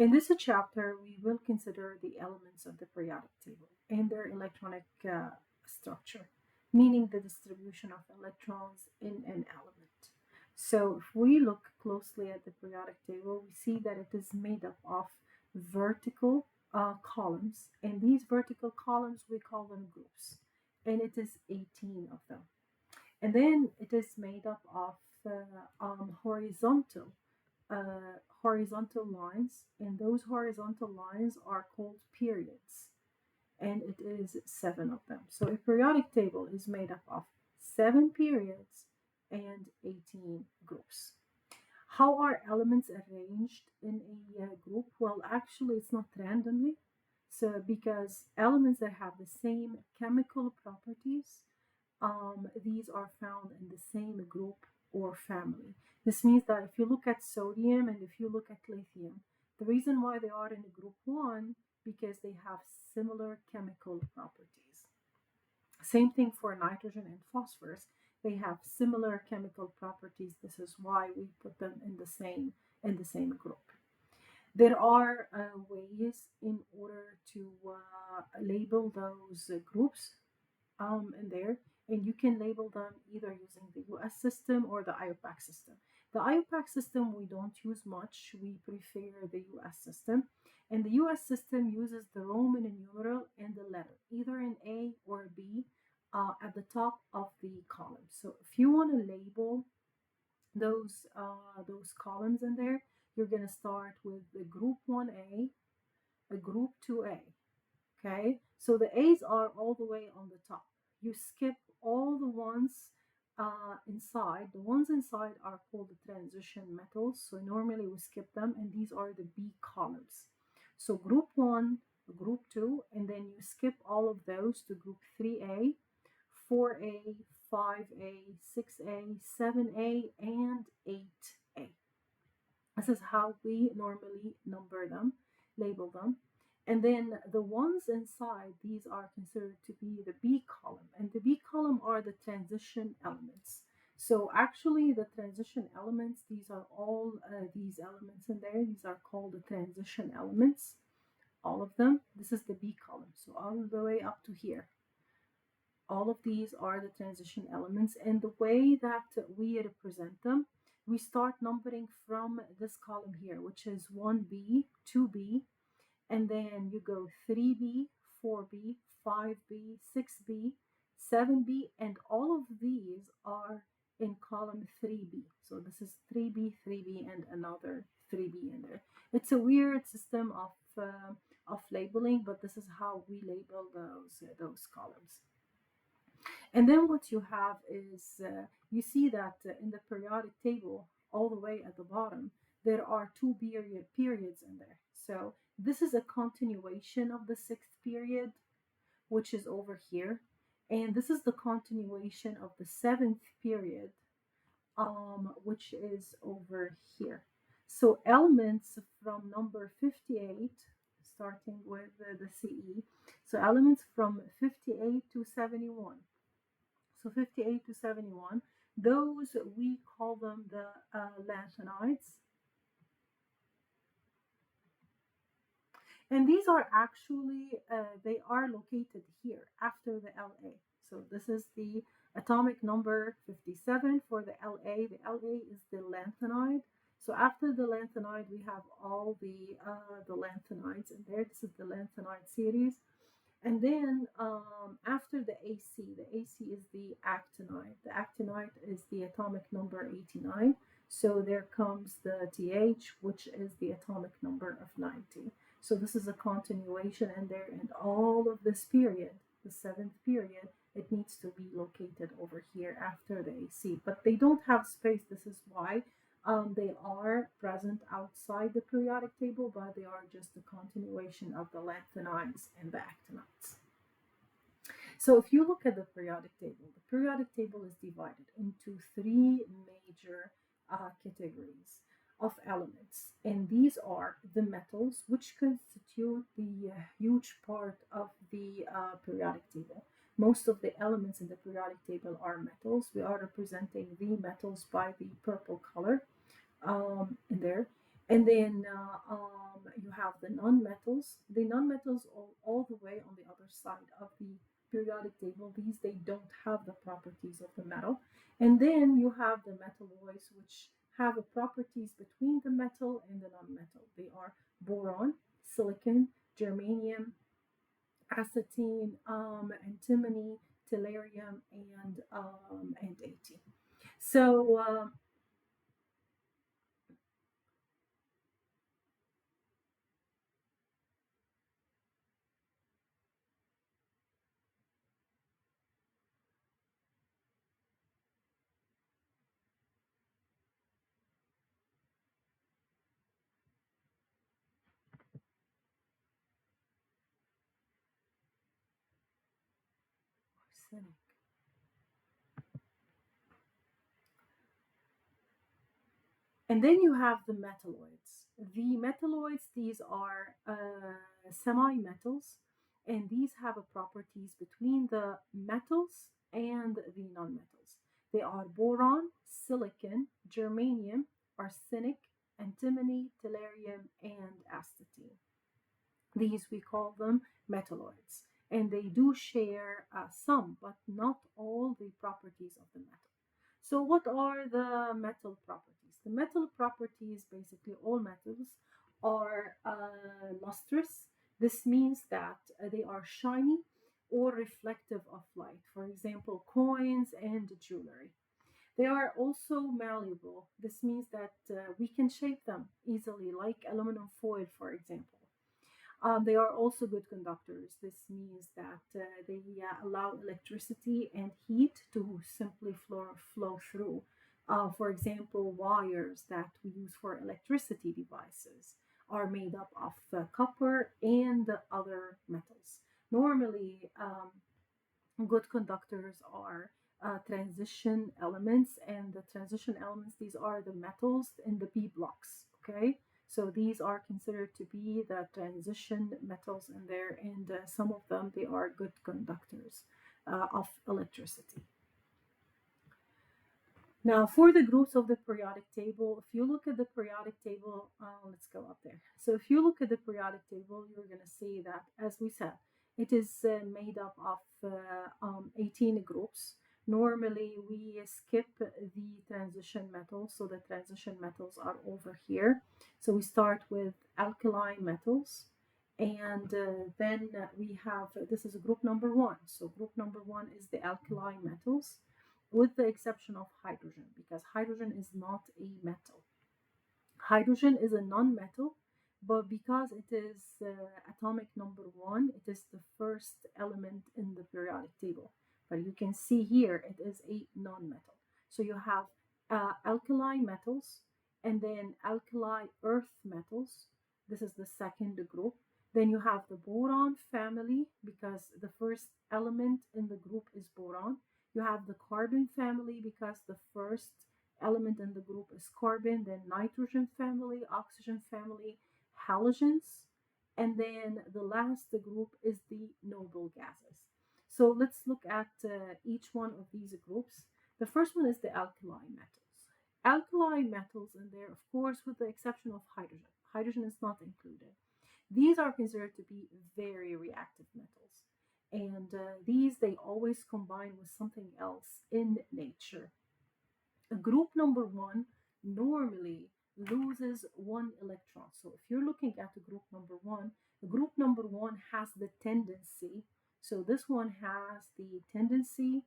In this chapter, we will consider the elements of the periodic table and their electronic structure, meaning the distribution of electrons in an element. So, if we look closely at the periodic table, we see that it is made up of vertical columns, and these vertical columns we call them groups, and it is 18 of them. And then it is made up of horizontal lines, and those horizontal lines are called periods, and it is 7 of them. So a periodic table is made up of 7 periods and 18 groups. How are elements arranged in a group? Well, actually, it's not randomly. So, because elements that have the same chemical properties, these are found in the same group or family. This means that if you look at sodium and if you look at lithium, the reason why they are in group 1 because they have similar chemical properties. Same thing for nitrogen and phosphorus. They have similar chemical properties. This is why we put them in the same group. There are ways in order to label those groups in there, and you can label them either using the US system or the IUPAC system. The IUPAC system we don't use much, we prefer the US system, and the US system uses the Roman numeral and the letter, either in A or B at the top of the column. So if you want to label those columns in there, you're going to start with the group 1A, a group 2A. Okay, so the A's are all the way on the top. You skip all the ones inside. The ones inside are called the transition metals. So normally we skip them, and these are the B columns. So group 1, group 2, and then you skip all of those to group 3A, 4A, 5A, 6A, 7A, and 8A. This is how we normally number them, label them. And then the ones inside, these are considered to be the B column. And the B column are the transition elements. So actually the transition elements, these are all these elements in there. These are called the transition elements, all of them. This is the B column. So all the way up to here. All of these are the transition elements, and the way that we represent them, we start numbering from this column here, which is 1B, 2B, and then you go 3B, 4B, 5B, 6B, 7B, and all of these are in column 3B. So this is 3B, 3B, and another 3B in there. It's a weird system of labeling, but this is how we label those columns. And then what you have is you see that in the periodic table, all the way at the bottom, there are two periods in there. So this is a continuation of the sixth period, which is over here. And this is the continuation of the seventh period, which is over here. So elements from number 58, starting with the CE, so elements from 58 to 71. So 58 to 71, those we call them the lanthanides. And these are actually, they are located here after the La. So this is the atomic number 57 for the La. The La is the lanthanide. So after the lanthanide, we have all the lanthanides in there. This is the lanthanide series. And then after the AC is the actinide. The actinide is the atomic number 89. So there comes the TH, which is the atomic number of 90. So this is a continuation, and there, and all of this period, the seventh period, it needs to be located over here after the AC. But they don't have space. This is why they are present outside the periodic table, but they are just a continuation of the lanthanides and the actinides. So if you look at the periodic table is divided into three major categories of elements, and these are the metals, which constitute the huge part of the periodic table. Most of the elements in the periodic table are metals. We are representing the metals by the purple color in there. And then you you have the nonmetals. The nonmetals are all the way on the other side of the periodic table. These, they don't have the properties of the metal. And then you have the metalloids, which have the properties between the metal and the nonmetal. They are boron, silicon, germanium, acetine, antimony, tellurium, and At. So arsenic. And then you have the metalloids. The metalloids, these are semi-metals, and these have a properties between the metals and the nonmetals. They are boron, silicon, germanium, arsenic, antimony, tellurium, and astatine. These we call them metalloids, and they do share some, but not all the properties of the metal. So, what are the metal properties? The metal properties, basically, all metals are lustrous. This means that they are shiny or reflective of light. For example, coins and jewelry. They are also malleable. This means that we can shape them easily, like aluminum foil, for example. They are also good conductors. This means that they allow electricity and heat to simply flow through. For example, wires that we use for electricity devices are made up of copper and other metals. Normally, good conductors are transition elements, and the transition elements, these are the metals in the p blocks. Okay, so these are considered to be the transition metals in there, and some of them, they are good conductors of electricity. Now, for the groups of the periodic table, if you look at the periodic table, let's go up there. So, if you look at the periodic table, you're going to see that, as we said, it is made up of 18 groups. Normally, we skip the transition metals, so the transition metals are over here. So, we start with alkali metals, and then we have this is group number one. So, group number one is the alkali metals, with the exception of hydrogen, because hydrogen is not a metal. Hydrogen is a non-metal, but because it is atomic number one, it is the first element in the periodic table. But you can see here it is a non-metal. So you have alkali metals, and then alkali earth metals. This is the second group. Then you have the boron family, because the first element in the group is boron. You have the carbon family, because the first element in the group is carbon, then nitrogen family, oxygen family, halogens, and then the last group is the noble gases. So let's look at each one of these groups. The first one is the alkali metals. Alkali metals in there, of course, with the exception of hydrogen. Hydrogen is not included. These are considered to be very reactive metals. And these, they always combine with something else in nature. Group number one normally loses one electron. So if you're looking at group number one has the tendency, so this one has the tendency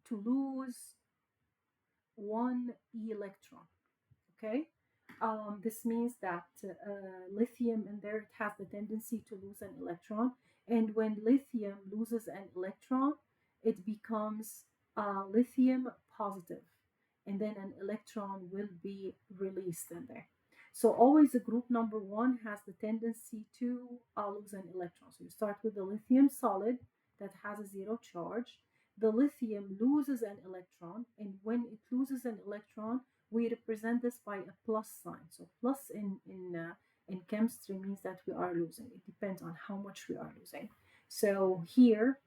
to lose one electron. Okay, this means that lithium in there, it has the tendency to lose an electron, and when lithium loses an electron, it becomes lithium positive, and then an electron will be released in there. So always the group number one has the tendency to lose an electron. So you start with the lithium solid that has a zero charge. The lithium loses an electron, and when it loses an electron, we represent this by a plus sign. So plus in chemistry means that we are losing. It depends on how much we are losing. So here,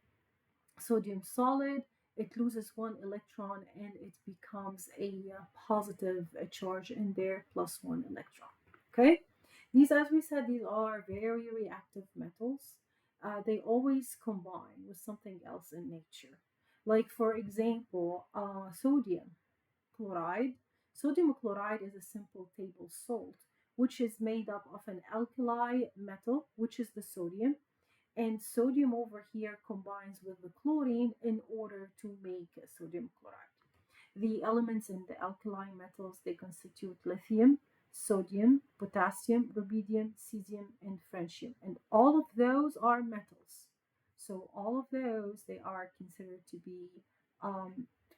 sodium solid, it loses one electron and it becomes a positive charge in there, plus one electron. Okay, these, as we said, these are very reactive metals. They always combine with something else in nature. Like, for example, sodium chloride. Sodium chloride is a simple table salt, which is made up of an alkali metal, which is the sodium, and sodium over here combines with the chlorine in order to make sodium chloride. The elements in the alkali metals, they constitute lithium, sodium, potassium, rubidium, cesium, and francium. And all of those are metals. So all of those, they are considered to be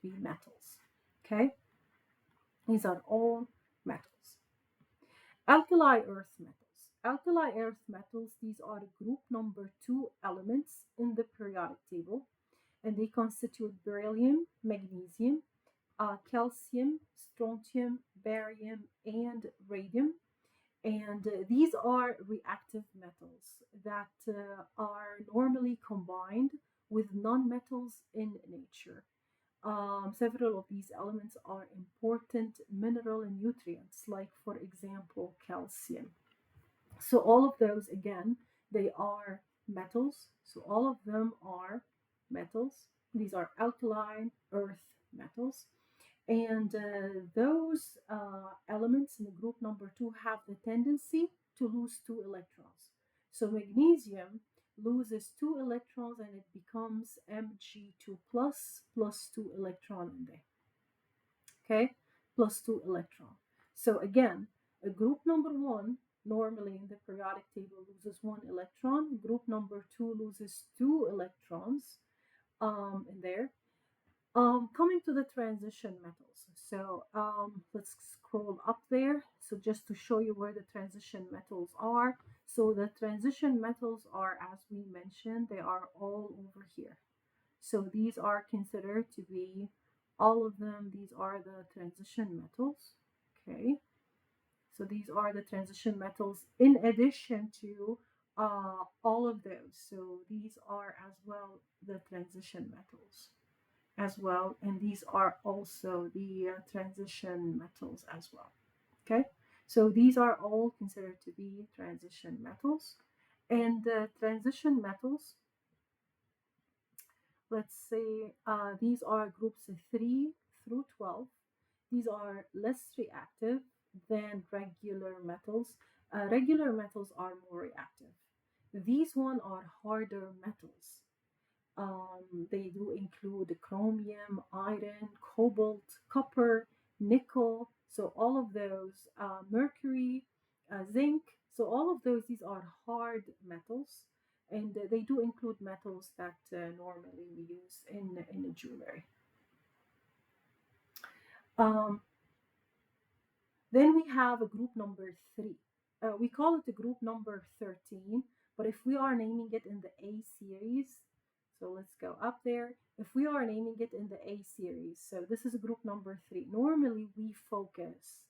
metals. Okay, these are all metals. Alkali earth metals. Alkali earth metals, these are group number 2 elements in the periodic table, and they constitute beryllium, magnesium, calcium, strontium, barium, and radium. And these are reactive metals that are normally combined with nonmetals in nature. Several of these elements are important mineral and nutrients, like, for example, calcium. So, all of those, again, they are metals. So, all of them are metals. These are alkaline earth metals. And those elements in the group number 2 have the tendency to lose 2 electrons. So magnesium loses 2 electrons and it becomes Mg2 plus 2 electron in there. Okay, plus 2 electron. So again, a group number 1 normally in the periodic table loses 1 electron. Group number 2 loses 2 electrons in there. Coming to the transition metals. So let's scroll up there. So just to show you where the transition metals are. So the transition metals are, as we mentioned, they are all over here. So these are considered to be all of them. These are the transition metals. Okay. So these are the transition metals in addition to all of those. So these are as well the transition metals as well, and these are also the transition metals as well. Okay, so these are all considered to be transition metals, and the transition metals, let's say these are groups 3 through 12. These are less reactive than regular metals. Regular metals are more reactive. These one are harder metals. They do include chromium, iron, cobalt, copper, nickel. So all of those, mercury, zinc. So all of those, these are hard metals, and they do include metals that normally we use in the jewelry. Um, then we have a group number 3. We call it a group number 13, but if we are naming it in the A series, so let's go up there. If we are naming it in the A series, so this is group number 3. Normally we focus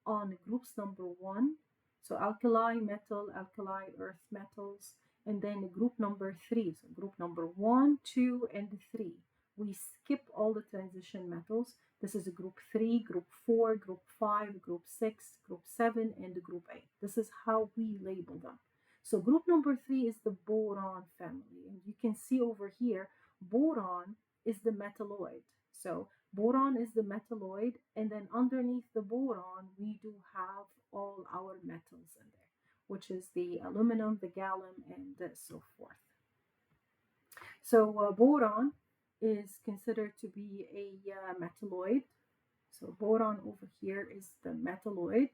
on groups number 1, so alkali metal, alkali earth metals, and then group number 3, so group number 1, 2, and 3. We skip all the transition metals. This is a group 3, group 4, group 5, group 6, group 7, and group 8. This is how we label them. So group number 3 is the boron family. And you can see over here, boron is the metalloid. So boron is the metalloid, and then underneath the boron, we do have all our metals in there, which is the aluminum, the gallium, and so forth. So boron is considered to be a metalloid. So boron over here is the metalloid.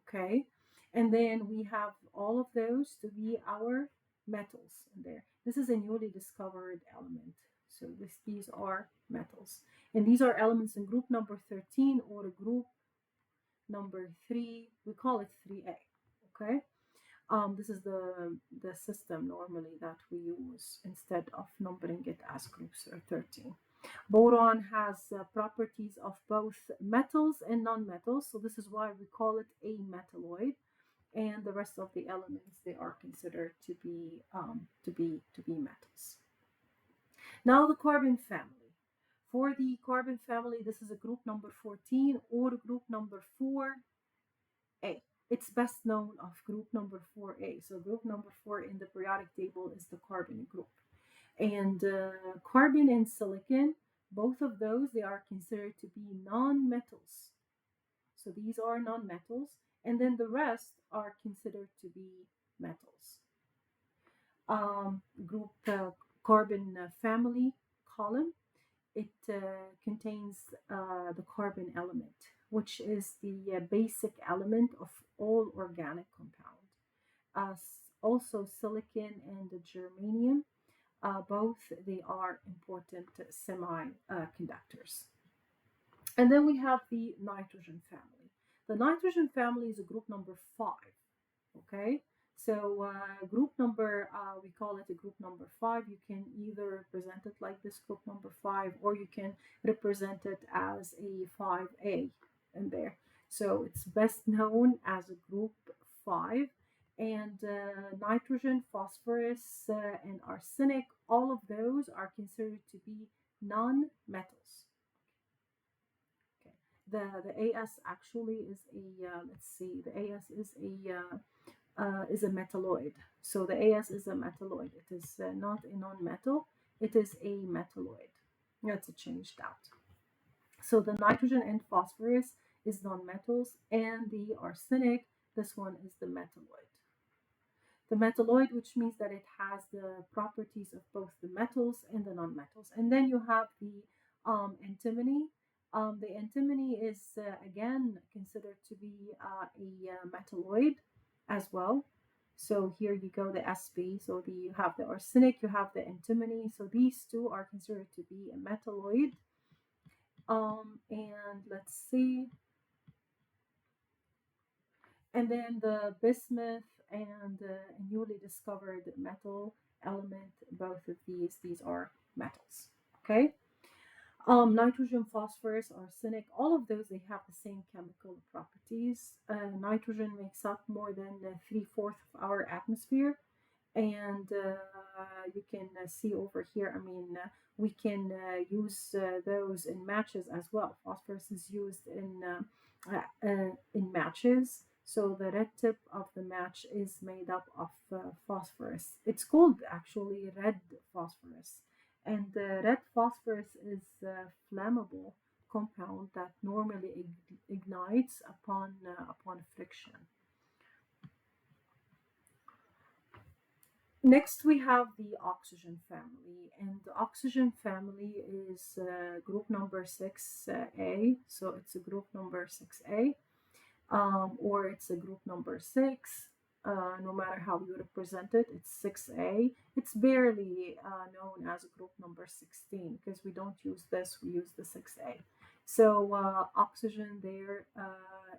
Okay, and then we have all of those to be our metals in there. This is a newly discovered element. So these are metals, and these are elements in group number 13 or group number 3. We call it 3A. Okay. This is the system normally that we use instead of numbering it as groups 13. Boron has properties of both metals and nonmetals, so this is why we call it a metalloid. And the rest of the elements, they are considered to be metals. Now the carbon family. For the carbon family, this is a group number 14 or group number 4. A. It's best known of group number 4A. So group number 4 in the periodic table is the carbon group. And carbon and silicon, both of those, they are considered to be non-metals. So these are non-metals. And then the rest are considered to be metals. Group carbon family column, it contains the carbon element, which is the basic element of all organic compound. Also silicon and the germanium, both they are important semiconductors. And then we have the nitrogen family. The nitrogen family is a group number 5. Okay, so group number, we call it a group number 5. You can either represent it like this, group number 5, or you can represent it as a 5A in there. So it's best known as a group 5. And nitrogen, phosphorus, and arsenic, all of those are considered to be non-metals. Okay. The AS actually is a, let's see, the AS is a metalloid. So the AS is a metalloid. It is not a non-metal. It is a metalloid. That's changed out. So the nitrogen and phosphorus is non-metals, and the arsenic, this one is the metalloid. The metalloid, which means that it has the properties of both the metals and the non-metals. And then you have the antimony. The antimony is again considered to be a metalloid as well. So here you go, the Sp. So you have the arsenic, you have the antimony. So these two are considered to be a metalloid. And let's see. And then the bismuth and a newly discovered metal element, both of these are metals. Okay. Nitrogen, phosphorus, arsenic, all of those, they have the same chemical properties. Nitrogen makes up more than 3/4 of our atmosphere. And you can see over here, I mean, we can use those in matches as well. Phosphorus is used in matches. So the red tip of the match is made up of phosphorus. It's called actually red phosphorus. And red phosphorus is a flammable compound that normally ignites upon friction. Next, we have the oxygen family, and the oxygen family is group number 6A. So it's a group number 6A, or it's a group number 6. No matter how you represent it, it's 6A. It's barely known as a group number 16 because we don't use this, we use the 6A. So oxygen there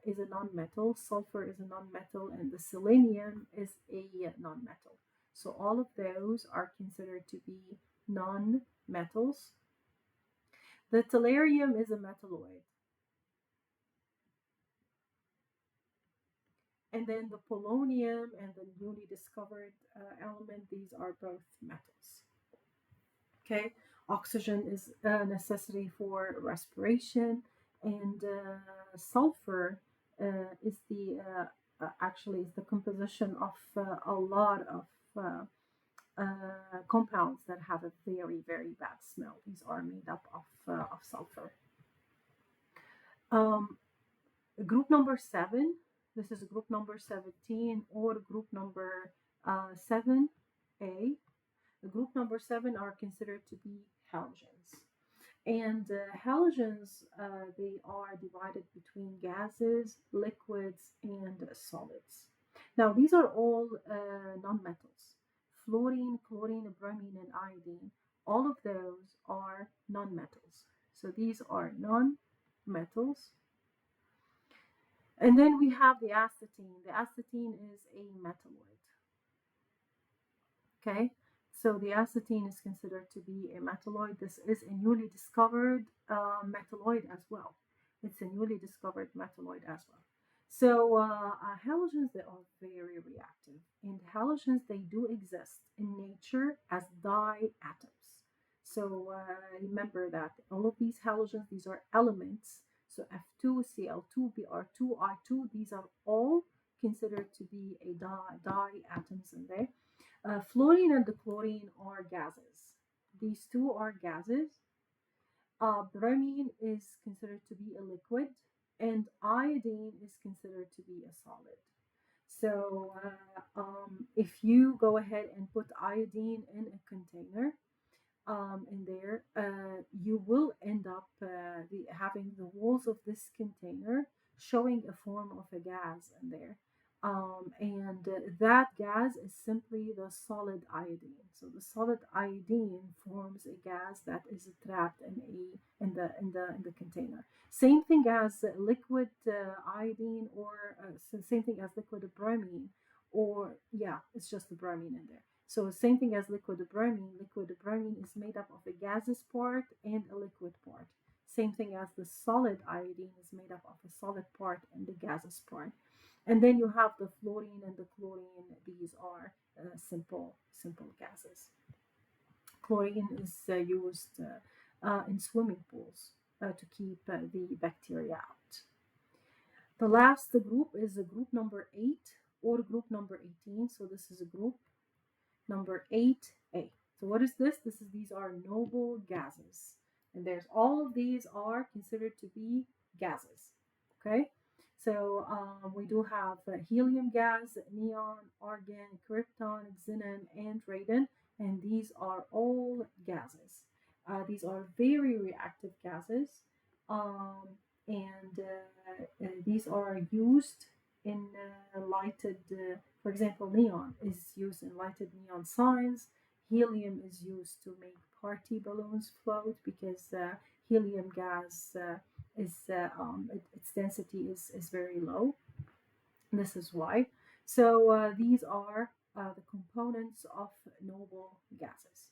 is a non-metal, sulfur is a non-metal, and the selenium is a non-metal. So all of those are considered to be non-metals. The tellurium is a metalloid. And then the polonium and the newly discovered element, these are both metals. Okay, oxygen is a necessity for respiration, and sulfur is the actually is the composition of a lot of compounds that have a very, very bad smell. These are made up of sulfur. Um, Group number 7, this is group number 17 or group number 7A. The group number 7 are considered to be halogens. And halogens, they are divided between gases, liquids, and solids. Now, these are all non-metals. Fluorine, chlorine, bromine, and iodine, all of those are non-metals. So these are non-metals. And then we have the astatine. The astatine is a metalloid. Okay, so the astatine is considered to be a metalloid. This is a newly discovered metalloid as well. It's a newly discovered metalloid as well. So halogens, they are very reactive. And halogens, they do exist in nature as diatoms. So remember that all of these halogens, these are elements. So F2, Cl2, Br2, I2, these are all considered to be a di atoms in there. Fluorine and the chlorine are gases. These two are gases. Bromine is considered to be a liquid, and iodine is considered to be a solid. So, if you go ahead and put iodine in a container, in there, you will end up having the walls of this container showing a form of a gas in there. And that gas is simply the solid iodine. So the solid iodine forms a gas that is trapped in the container. Same thing as liquid iodine, or same thing as liquid bromine, or yeah, it's just the bromine in there. So same thing as liquid bromine. Liquid bromine is made up of a gaseous part and a liquid part. Same thing as the solid iodine is made up of a solid part and the gaseous part. And then you have the fluorine and the chlorine. These are simple gases. Chlorine is used in swimming pools to keep the bacteria out. The last group is group number 8 or group number 18. So this is a group number 8A. So what is this? These are noble gases. And there's all of these are considered to be gases. Okay? So we do have helium gas, neon, argon, krypton, xenon, and radon. And these are all gases. These are very reactive gases. Um, and these are used in lighted, for example, neon is used in lighted neon signs. Helium is used to make party balloons float because helium gas its density is very low. This is why. So these are the components of noble gases.